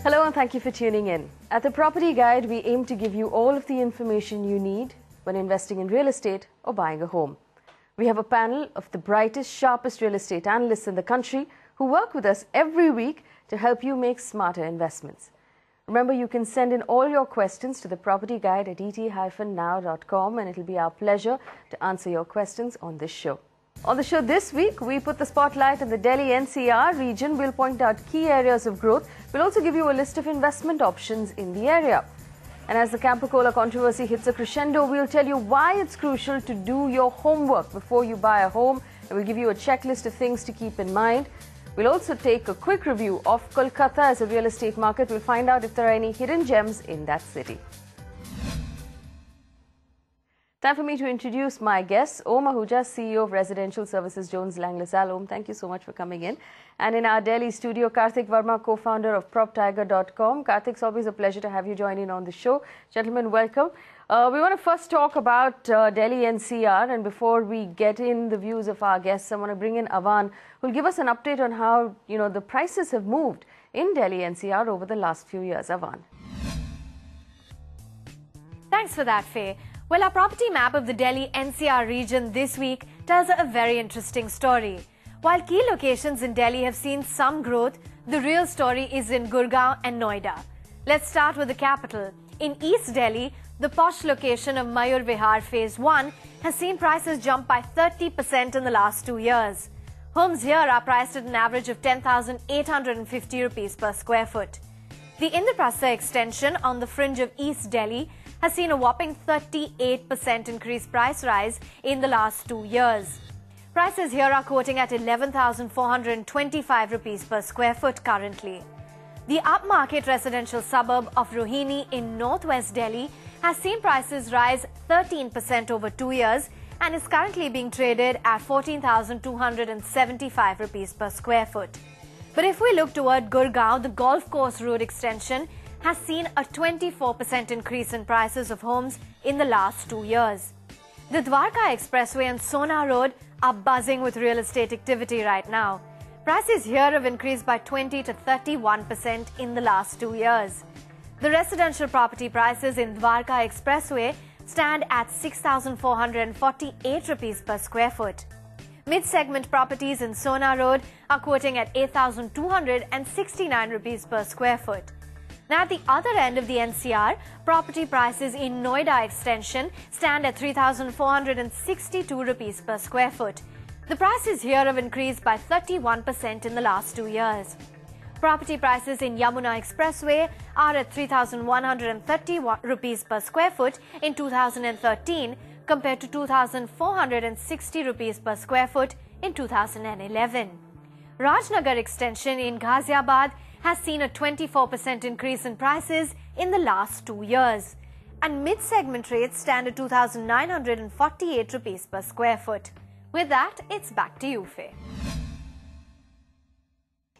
Hello and thank you for tuning in. At the Property Guide, we aim to give you all of the information you need when investing in real estate or buying a home. We have a panel of the brightest, sharpest real estate analysts in the country who work with us every week to help you make smarter investments. Remember, you can send in all your questions to the Property Guide at et-now.com, and it'll be our pleasure to answer your questions on this show. On the show this week, we put the spotlight on the Delhi NCR region. We'll point out key areas of growth. We'll also give you a list of investment options in the area. And as the campa-cola controversy hits a crescendo, we'll tell you why it's crucial to do your homework before you buy a home. And we'll give you a checklist of things to keep in mind. We'll also take a quick review of Kolkata as a real estate market. We'll find out if there are any hidden gems in that city. Time for me to introduce my guests. Om Ahuja, CEO of Residential Services Jones Lang LaSalle. Om, thank you so much for coming in. And in our Delhi studio, Karthik Verma, co-founder of PropTiger.com. Karthik, it's always a pleasure to have you join in on the show. Gentlemen, welcome. We want to first talk about Delhi NCR, and before we get in the views of our guests, I want to bring in Avan, who will give us an update on how the prices have moved in Delhi NCR over the last few years. Avan. Thanks for that, Faye. Well, our property map of the Delhi NCR region this week tells a very interesting story. While key locations in Delhi have seen some growth, the real story is in Gurgaon and Noida. Let's start with the capital. In East Delhi, the posh location of Mayur Vihar Phase 1 has seen prices jump by 30% in the last 2 years. Homes here are priced at an average of 10,850 rupees per square foot. The Indraprastha extension on the fringe of East Delhi has seen a whopping 38% increase price rise in the last 2 years. Prices here are quoting at 11,425 rupees per square foot currently. The upmarket residential suburb of Rohini in northwest Delhi has seen prices rise 13% over 2 years and is currently being traded at 14,275 rupees per square foot. But if we look toward Gurgaon, the golf course road extension has seen a 24% increase in prices of homes in the last 2 years. The Dwarka Expressway and Sona Road are buzzing with real estate activity right now. Prices here have increased by 20 to 31% in the last 2 years. The residential property prices in Dwarka Expressway stand at 6,448 rupees per square foot. Mid-segment properties in Sona Road are quoting at 8,269 rupees per square foot. Now, at the other end of the NCR, property prices in Noida Extension stand at 3,462 rupees per square foot. The prices here have increased by 31% in the last 2 years. Property prices in Yamuna Expressway are at 3,130 rupees per square foot in 2013 compared to 2,460 rupees per square foot in 2011. Rajnagar Extension in Ghaziabad has seen a 24% increase in prices in the last 2 years. And mid-segment rates stand at 2,948 rupees per square foot. With that, it's back to you, Faye.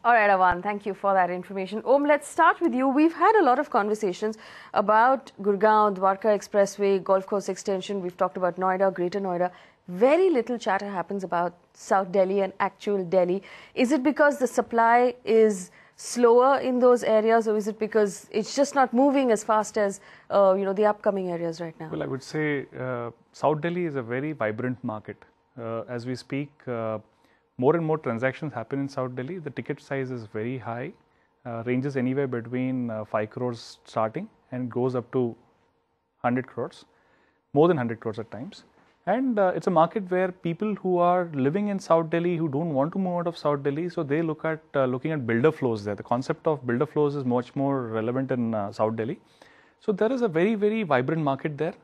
All right, Avan, thank you for that information. Om, let's start with you. We've had a lot of conversations about Gurgaon, Dwarka Expressway, Golf Course Extension. We've talked about Noida, Greater Noida. Very little chatter happens about South Delhi and actual Delhi. Is it because the supply is slower in those areas, or is it because it's just not moving as fast as the upcoming areas right now? Well, I would say South Delhi is a very vibrant market. As we speak, more and more transactions happen in South Delhi. The ticket size is very high, ranges anywhere between 5 crores starting and goes up to 100 crores, more than 100 crores at times. And it's a market where people who are living in South Delhi who don't want to move out of South Delhi, so they look at looking at builder flows there. The concept of builder flows is much more relevant in South Delhi. So there is a very, very vibrant market there,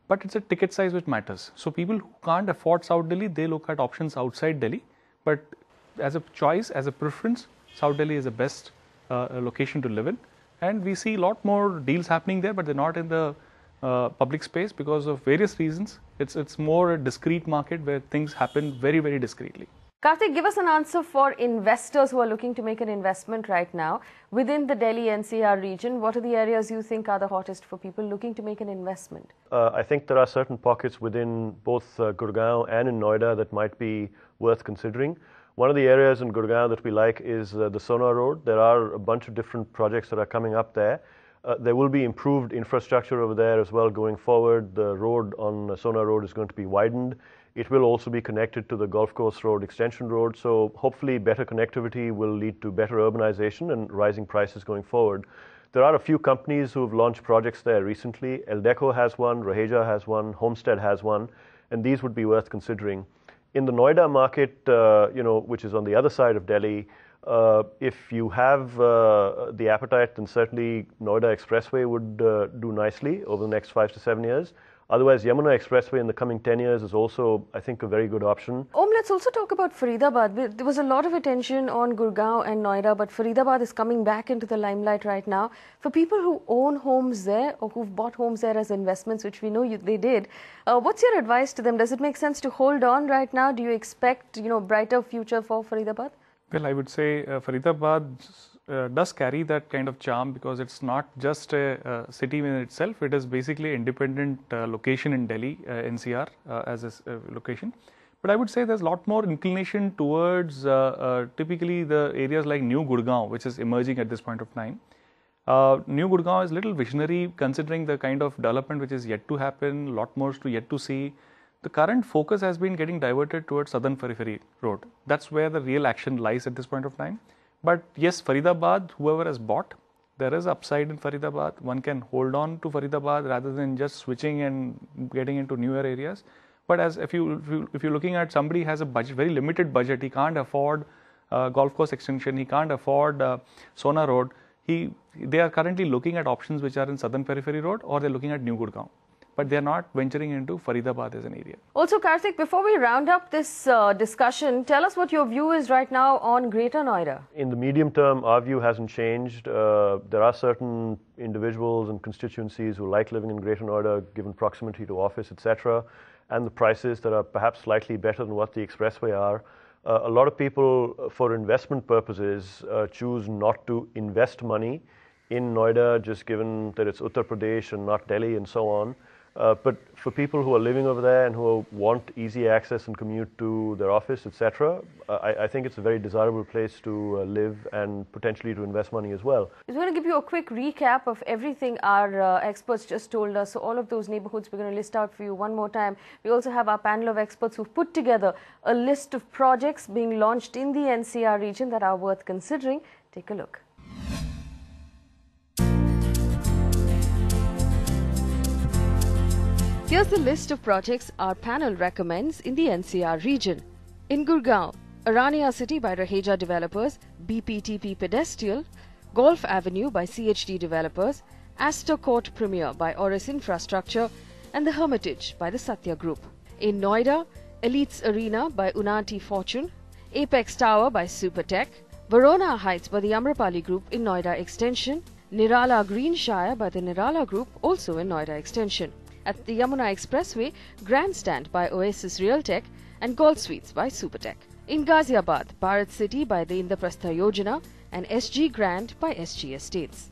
but it's a ticket size which matters. So people who can't afford South Delhi, they look at options outside Delhi. But as a choice, as a preference, South Delhi is the best location to live in. And we see a lot more deals happening there, but they're not in the public space because of various reasons. It's more a discrete market where things happen very, very discreetly. Karthik, give us an answer for investors who are looking to make an investment right now within the Delhi NCR region. What are the areas you think are the hottest for people looking to make an investment? I think there are certain pockets within both Gurgaon and in Noida that might be worth considering. One of the areas in Gurgaon that we like is the Sona Road. There are a bunch of different projects that are coming up there. There will be improved infrastructure over there as well going forward. The road on Sona Road is going to be widened. It will also be connected to the Golf Course Road Extension Road. So hopefully better connectivity will lead to better urbanization and rising prices going forward. There are a few companies who have launched projects there recently. Eldeco has one, Raheja has one, Homestead has one, and these would be worth considering. In the Noida market, which is on the other side of Delhi, if you have the appetite, then certainly Noida Expressway would do nicely over the next 5 to 7 years. Otherwise, Yamuna Expressway in the coming 10 years is also, I think, a very good option. Let's also talk about Faridabad. There was a lot of attention on Gurgaon and Noida, but Faridabad is coming back into the limelight right now. For people who own homes there or who've bought homes there as investments, which we know they did, what's your advice to them? Does it make sense to hold on right now? Do you expect, brighter future for Faridabad? Well, I would say Faridabad does carry that kind of charm because it's not just a city in itself. It is basically an independent location in Delhi, NCR as a location. But I would say there's a lot more inclination towards typically the areas like New Gurgaon, which is emerging at this point of time. New Gurgaon is a little visionary considering the kind of development which is yet to happen, a lot more yet to see. The current focus has been getting diverted towards Southern Periphery Road. That's where the real action lies at this point of time. But yes, Faridabad, whoever has bought, there is upside in Faridabad. One can hold on to Faridabad rather than just switching and getting into newer areas. But if you're looking at somebody who has a budget, very limited budget, he can't afford golf course extension, he can't afford Sona Road. They are currently looking at options which are in Southern Periphery Road, or they're looking at New Gurgaon. But they're not venturing into Faridabad as an area. Also, Karthik, before we round up this discussion, tell us what your view is right now on Greater Noida. In the medium term, our view hasn't changed. There are certain individuals and constituencies who like living in Greater Noida, given proximity to office, etc., and the prices that are perhaps slightly better than what the expressway are. A lot of people, for investment purposes, choose not to invest money in Noida, just given that it's Uttar Pradesh and not Delhi and so on. But for people who are living over there and who want easy access and commute to their office, etc., I think it's a very desirable place to live and potentially to invest money as well. I'm going to give you a quick recap of everything our experts just told us. So all of those neighborhoods we're going to list out for you one more time. We also have our panel of experts who've put together a list of projects being launched in the NCR region that are worth considering. Take a look. Here's the list of projects our panel recommends in the NCR region. In Gurgaon, Arania City by Raheja Developers, BPTP Pedestial, Golf Avenue by CHD Developers, Astor Court Premier by Oris Infrastructure, and the Hermitage by the Satya Group. In Noida, Elites Arena by Unati Fortune, Apex Tower by Supertech, Verona Heights by the Amrapali Group in Noida Extension, Nirala Greenshire by the Nirala Group also in Noida Extension. At the Yamuna Expressway, Grandstand by Oasis Realtech and Gold Suites by Supertech. In Ghaziabad, Bharat City by the Indraprastha Yojana and SG Grand by SG Estates.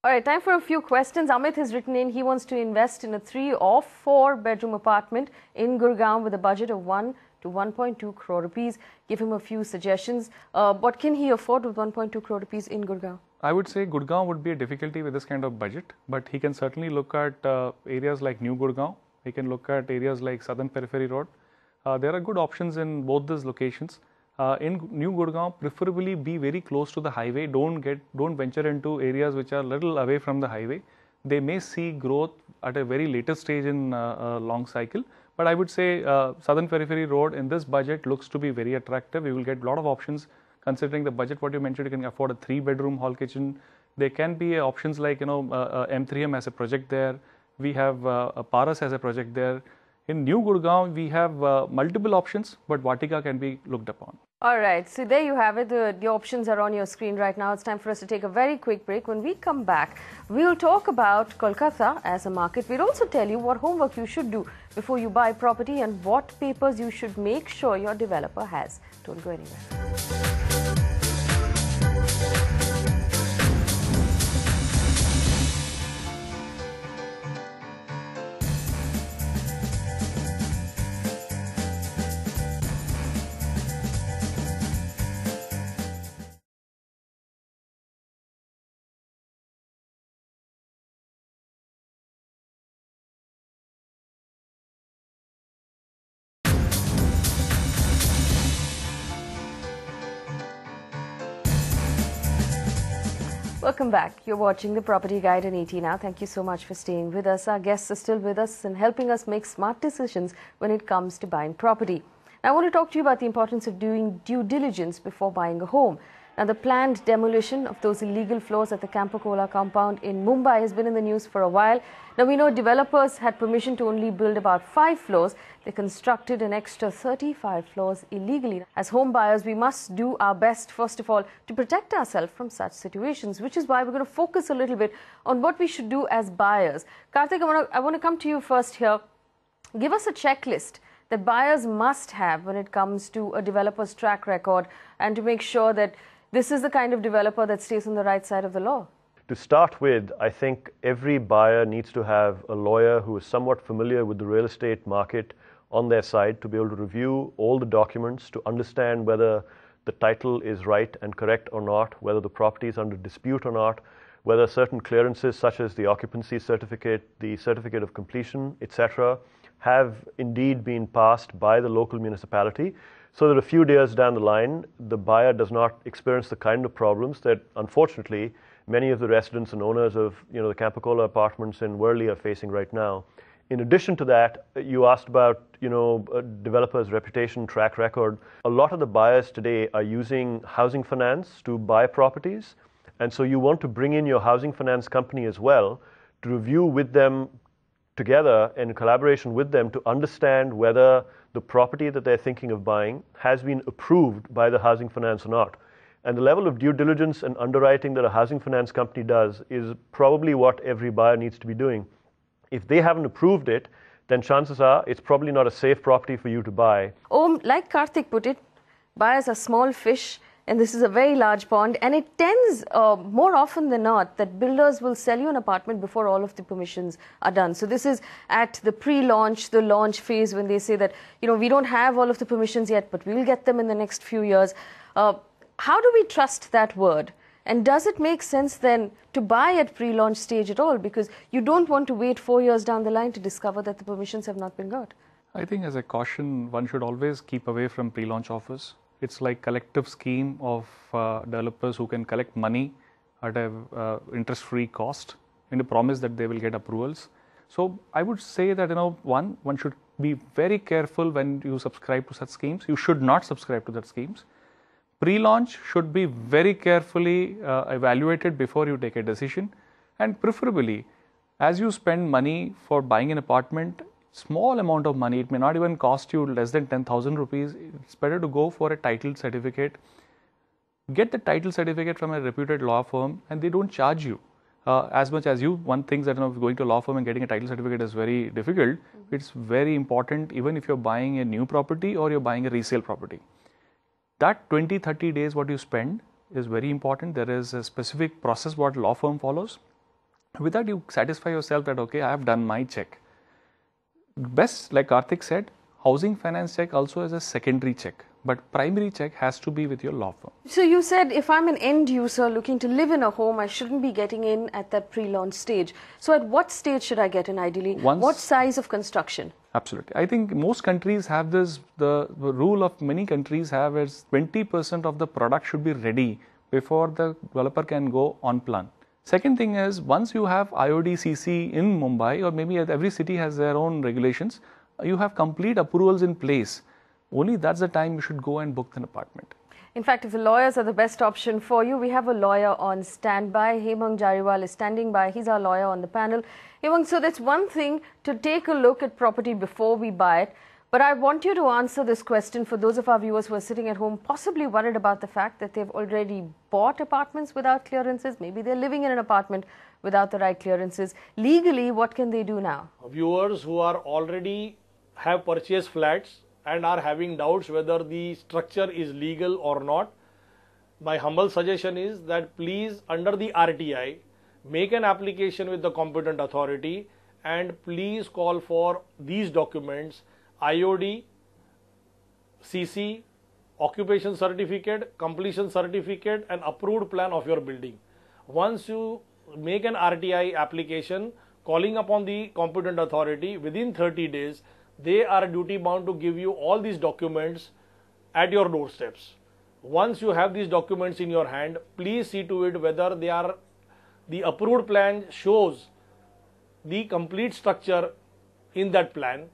Alright, time for a few questions. Amit has written in, he wants to invest in a 3 or 4 bedroom apartment in Gurgaon with a budget of 1 to 1.2 crore rupees. Give him a few suggestions. What can he afford with 1.2 crore rupees in Gurgaon? I would say Gurgaon would be a difficulty with this kind of budget, but he can certainly look at areas like New Gurgaon. He can look at areas like Southern Periphery Road. There are good options in both these locations. In New Gurgaon, preferably be very close to the highway. Don't venture into areas which are a little away from the highway. They may see growth at a very later stage in a long cycle. But I would say Southern Periphery Road in this budget looks to be very attractive. You will get a lot of options. Considering the budget, what you mentioned, you can afford a 3-bedroom hall kitchen. There can be options like, M3M as a project there. We have Paras as a project there. In New Gurgaon, we have multiple options, but Vatika can be looked upon. All right, so there you have it. The options are on your screen right now. It's time for us to take a very quick break. When we come back, we'll talk about Kolkata as a market. We'll also tell you what homework you should do before you buy property and what papers you should make sure your developer has. Don't go anywhere. Welcome back. You're watching the Property Guide on ET Now. Thank you so much for staying with us. Our guests are still with us and helping us make smart decisions when it comes to buying property. Now, I want to talk to you about the importance of doing due diligence before buying a home. Now, the planned demolition of those illegal floors at the campa-cola compound in Mumbai has been in the news for a while. Now, we know developers had permission to only build about 5 floors. They constructed an extra 35 floors illegally. As home buyers, we must do our best, first of all, to protect ourselves from such situations, which is why we're going to focus a little bit on what we should do as buyers. Karthik, I want to come to you first here. Give us a checklist that buyers must have when it comes to a developer's track record and to make sure that this is the kind of developer that stays on the right side of the law. To start with, I think every buyer needs to have a lawyer who is somewhat familiar with the real estate market on their side to be able to review all the documents, to understand whether the title is right and correct or not, whether the property is under dispute or not, whether certain clearances such as the occupancy certificate, the certificate of completion, etc., have indeed been passed by the local municipality, so that a few years down the line, the buyer does not experience the kind of problems that, unfortunately, many of the residents and owners of the campa-cola apartments in Worli are facing right now. In addition to that, you asked about a developer's reputation, track record. A lot of the buyers today are using housing finance to buy properties, and so you want to bring in your housing finance company as well to review with them together in collaboration with them to understand whether the property that they're thinking of buying has been approved by the housing finance or not. And the level of due diligence and underwriting that a housing finance company does is probably what every buyer needs to be doing. If they haven't approved it, then chances are it's probably not a safe property for you to buy. Like Karthik put it, buyers are small fish and this is a very large pond, and it tends more often than not that builders will sell you an apartment before all of the permissions are done. So this is at the pre-launch, the launch phase, when they say that we don't have all of the permissions yet, but we'll get them in the next few years. How do we trust that word? And does it make sense then to buy at pre-launch stage at all? Because you don't want to wait 4 years down the line to discover that the permissions have not been got. I think as a caution, one should always keep away from pre-launch offers. It's like collective scheme of developers who can collect money at a interest-free cost and a promise that they will get approvals. So I would say that one should be very careful when you subscribe to such schemes. You should not subscribe to such schemes. Pre-launch should be very carefully evaluated before you take a decision, and preferably as you spend money for buying an apartment, small amount of money, it may not even cost you less than 10,000 rupees. It's better to go for a title certificate. Get the title certificate from a reputed law firm, and they don't charge you as much as you. One thinks that going to a law firm and getting a title certificate is very difficult. It's very important even if you're buying a new property or you're buying a resale property. That 20-30 days what you spend is very important. There is a specific process what law firm follows. With that, you satisfy yourself that, okay, I have done my check. Best, like Karthik said, housing finance check also is a secondary check, but primary check has to be with your law firm. So you said if I'm an end user looking to live in a home, I shouldn't be getting in at that pre-launch stage. So at what stage should I get in ideally? What size of construction? Absolutely. I think most countries have this, the rule of many countries have is 20% of the product should be ready before the developer can go on plan. Second thing is, once you have IOD-CC in Mumbai, or maybe every city has their own regulations, you have complete approvals in place. Only that's the time you should go and book an apartment. In fact, if the lawyers are the best option for you, we have a lawyer on standby. Hemang Jariwal is standing by. He's our lawyer on the panel. Hemang, so that's one thing to take a look at property before we buy it. But I want you to answer this question for those of our viewers who are sitting at home, possibly worried about the fact that they've already bought apartments without clearances. Maybe they're living in an apartment without the right clearances. Legally, what can they do now? Viewers who are already have purchased flats and are having doubts whether the structure is legal or not, my humble suggestion is that please, under the RTI, make an application with the competent authority and please call for these documents: IOD, CC, occupation certificate, completion certificate and approved plan of your building. Once you make an RTI application calling upon the competent authority, within 30 days, they are duty bound to give you all these documents at your doorsteps. Once you have these documents in your hand, please see to it whether they are the approved plan shows the complete structure in that plan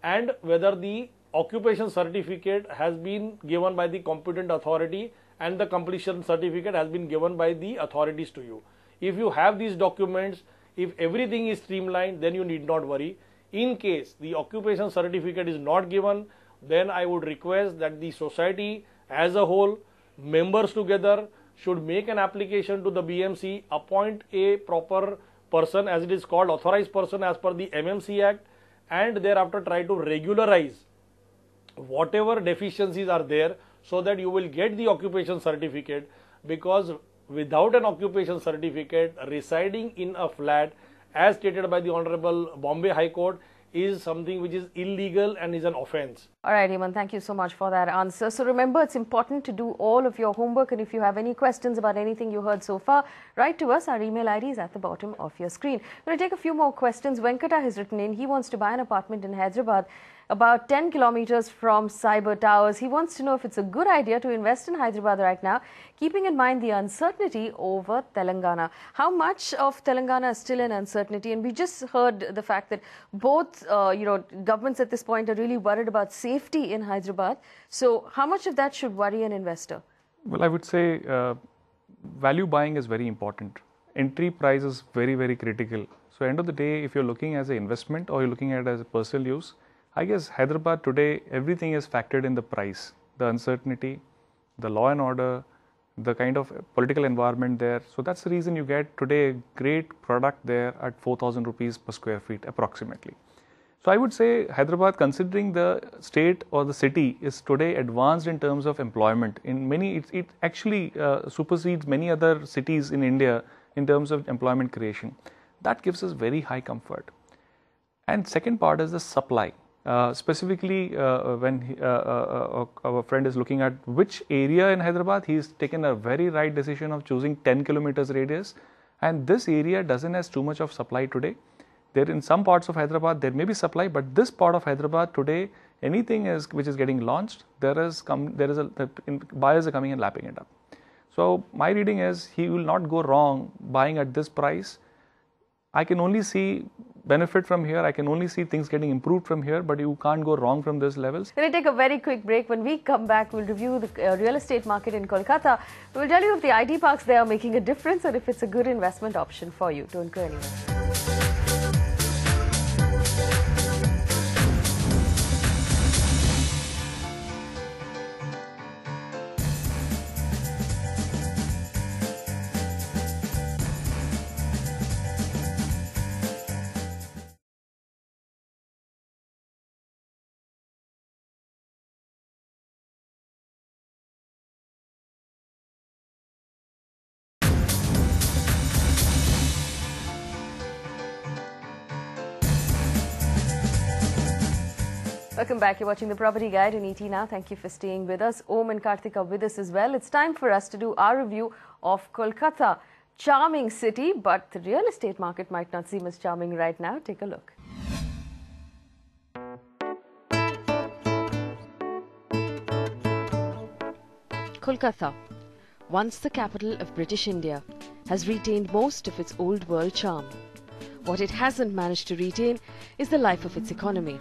and whether the occupation certificate has been given by the competent authority and the completion certificate has been given by the authorities to you. If you have these documents, if everything is streamlined, then you need not worry. In case the occupation certificate is not given, then I would request that the society as a whole, members together, should make an application to the BMC, appoint a proper person, as it is called authorized person as per the MMC Act, and thereafter try to regularize whatever deficiencies are there so that you will get the occupation certificate, because without an occupation certificate, residing in a flat as stated by the Honorable Bombay High Court is something which is illegal and is an offence. All right, Hemant, thank you so much for that answer. So remember, it's important to do all of your homework, and if you have any questions about anything you heard so far, write to us. Our email ID is at the bottom of your screen. We're going to take a few more questions. Venkata has written in. He wants to buy an apartment in Hyderabad, about 10 kilometers from Cyber Towers. He wants to know if it's a good idea to invest in Hyderabad right now, keeping in mind the uncertainty over Telangana. How much of Telangana is still in uncertainty? And we just heard the fact that both governments at this point are really worried about safety in Hyderabad. So how much of that should worry an investor? Well, I would say value buying is very important. Entry price is very, very critical. So end of the day, if you're looking as an investment or you're looking at it as a personal use, I guess Hyderabad today, everything is factored in the price, the uncertainty, the law and order, the kind of political environment there. So that's the reason you get today a great product there at 4,000 rupees per square feet approximately. So I would say Hyderabad, considering the state or the city, is today advanced in terms of employment. In many, it actually supersedes many other cities in India in terms of employment creation. That gives us very high comfort. And second part is the supply. Specifically, when our friend is looking at which area in Hyderabad, he's taken a very right decision of choosing 10 kilometers radius. And this area doesn't have too much of supply today. There in some parts of Hyderabad, there may be supply, but this part of Hyderabad today, anything which is getting launched, buyers are coming and lapping it up. So my reading is he will not go wrong buying at this price. I can only see benefit from here. I can only see things getting improved from here, but you can't go wrong from these levels. We're going to take a very quick break. When we come back, we'll review the real estate market in Kolkata. We'll tell you if the IT parks there are making a difference or if it's a good investment option for you. Don't go anywhere. Welcome back. You're watching the Property Guide on ET Now. Thank you for staying with us. Om and Karthik are with us as well. It's time for us to do our review of Kolkata. Charming city, but the real estate market might not seem as charming right now. Take a look. Kolkata, once the capital of British India, has retained most of its old world charm. What it hasn't managed to retain is the life of its economy.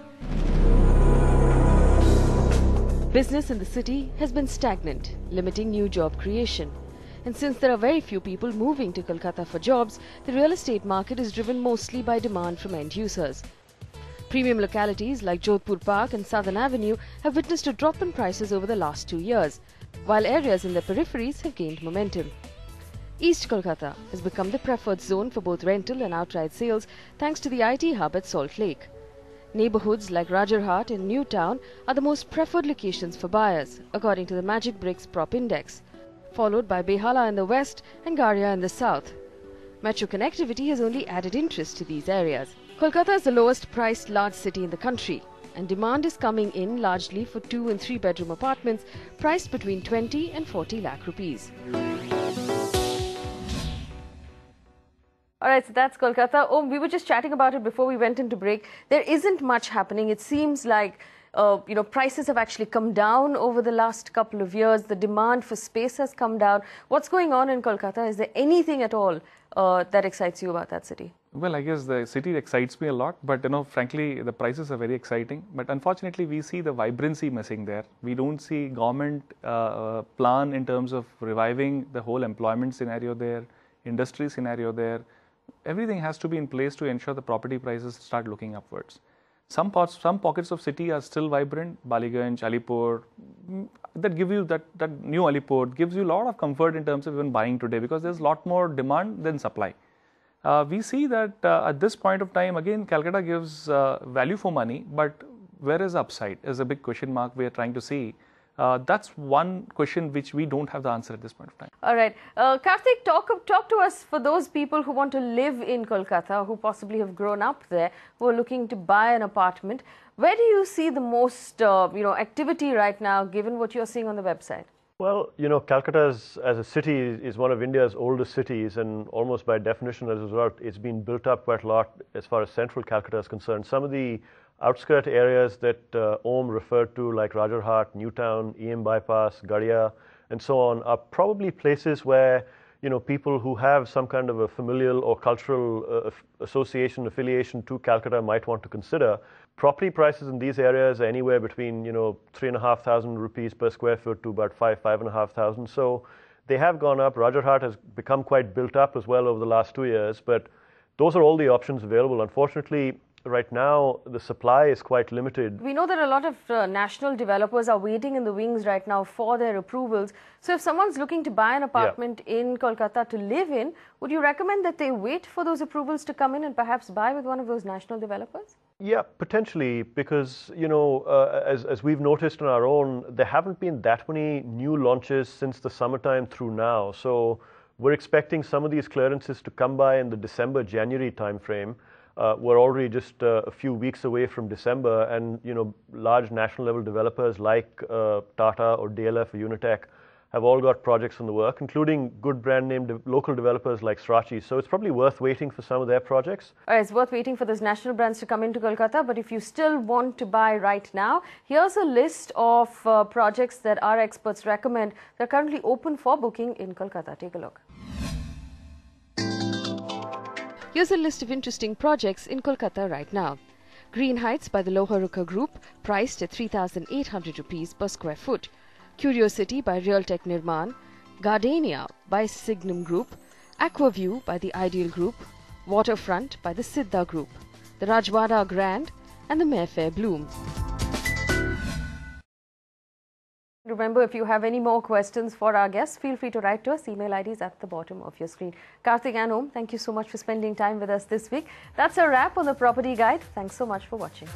Business in the city has been stagnant, limiting new job creation. And since there are very few people moving to Kolkata for jobs, the real estate market is driven mostly by demand from end users. Premium localities like Jodhpur Park and Southern Avenue have witnessed a drop in prices over the last 2 years, while areas in the peripheries have gained momentum. East Kolkata has become the preferred zone for both rental and outright sales thanks to the IT hub at Salt Lake. Neighbourhoods like Rajarhat and New Town are the most preferred locations for buyers, according to the Magic Bricks Prop Index, followed by Behala in the west and Garia in the south. Metro connectivity has only added interest to these areas. Kolkata is the lowest priced large city in the country, and demand is coming in largely for 2- and 3-bedroom apartments priced between 20 and 40 lakh rupees. All right, so that's Kolkata. We were just chatting about it before we went into break. There isn't much happening. It seems like Prices have actually come down over the last couple of years. The demand for space has come down. What's going on in Kolkata? Is there anything at all that excites you about that city? Well, I guess the city excites me a lot, but frankly, the prices are very exciting. But unfortunately, we see the vibrancy missing there. We don't see government plan in terms of reviving the whole employment scenario there, industry scenario there. Everything has to be in place to ensure the property prices start looking upwards. Some pockets of city are still vibrant. Baliganj, Alipur, that give you that new Alipur gives you a lot of comfort in terms of even buying today, because there's a lot more demand than supply. We see that at this point of time, again, Calcutta gives value for money, but where is upside is a big question mark we are trying to see. That's one question which we don't have the answer at this point of time. All right. Karthik, talk to us for those people who want to live in Kolkata, who possibly have grown up there, who are looking to buy an apartment. Where do you see the most activity right now, given what you're seeing on the website? Well, Calcutta as a city is one of India's oldest cities, and almost by definition as a result, it's been built up quite a lot as far as central Calcutta is concerned. Some of the outskirt areas that Om referred to, like Rajarhat, Newtown, EM Bypass, Gadia, and so on, are probably places where people who have some kind of a familial or cultural affiliation to Calcutta might want to consider. Property prices in these areas are anywhere between 3,500 rupees per square foot to about 5,500. So they have gone up. Rajarhat has become quite built up as well over the last 2 years, but those are all the options available. Unfortunately, right now, the supply is quite limited. We know that a lot of national developers are waiting in the wings right now for their approvals. So if someone's looking to buy an apartment in Kolkata to live in, would you recommend that they wait for those approvals to come in and perhaps buy with one of those national developers? Yeah, potentially, because, as we've noticed on our own, there haven't been that many new launches since the summertime through now. So we're expecting some of these clearances to come by in the December-January timeframe. We're already just a few weeks away from December, and large national level developers like Tata or DLF or Unitech have all got projects in the work, including good brand name local developers like Srachi. So it's probably worth waiting for some of their projects. It's worth waiting for those national brands to come into Kolkata, but if you still want to buy right now, here's a list of projects that our experts recommend that are currently open for booking in Kolkata. Take a look. Here's a list of interesting projects in Kolkata right now. Green Heights by the Loharuka Group, priced at 3,800 rupees per square foot. Curiosity by Realtech Nirman. Gardenia by Signum Group. Aquaview by the Ideal Group. Waterfront by the Siddha Group. The Rajwada Grand and the Mayfair Bloom. Remember, if you have any more questions for our guests, feel free to write to us. Email ID is at the bottom of your screen. Karthik and Om, thank you so much for spending time with us this week. That's a wrap on the Property Guide. Thanks so much for watching.